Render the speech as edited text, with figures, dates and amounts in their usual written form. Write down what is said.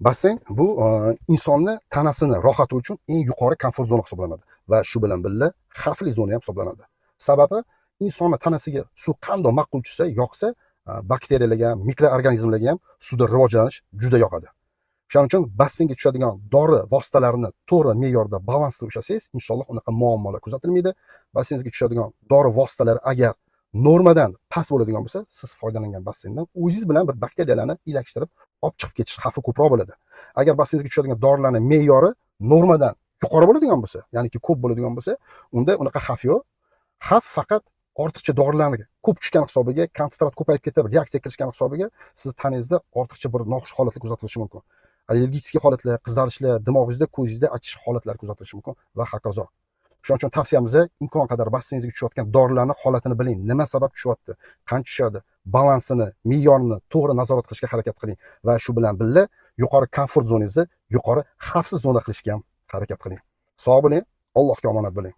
Basseyn bu insonni tanasini rohati uchun eng yuqori komfort zona hisoblanadi va shu bilan birga xavfli zona ham hisoblanadi. Sababi insonni tanasiga suv qanday ma'qul tushsa, yoqsa, bakteriyalarga, mikroorganizmlarga ham suvda rivojlanish juda yoqadi. Shuning uchun basseynga tushadigan dori vositalarini to'g'ri me'yorda balansda ushlasangiz, inshaalloh unaqa muammolar kuzatilmaydi. Bassengizga tushadigan dori vositalari agar normadan past bo'ladigan bo'lsa, siz foydalangan basseyndan o'zingiz bilan bir bakteriyalarni ilakishtirib olib chiqib ketish xavfi ko'proq bo'ladi. Agar bassengizga tushadigan dorilarning me'yori normadan yuqori bo'ladigan bo'lsa, ya'niki ko'p bo'ladigan bo'lsa, unda unaqa xavf yo'q. Xavf faqat ortiqcha dorilarni ko'p tushgan hisobiga, konsentrat ko'payib ketib, reaksiya qilishgan hisobiga siz tanangizda ortiqcha bir noxush holatlar kuzatilishi mumkin. Allergik holatlar, qizarishlar, dimog'ingizda, ko'zingizda achish holatlari kuzatilishi mumkin va hokazo. Shuning uchun tavsiyamiz imkon qadar bassengizga tushayotgan dorilarni holatini biling, nima sabab tushyapti, qancha tushadi, balansini, me'yorini to'g'ri nazorat qilishga harakat qiling va shu bilan birga yuqori komfort zonangizni yuqori xavfsiz zona qilishga ham harakat qiling. Sog' bo'ling, Allohga omonat bo'ling.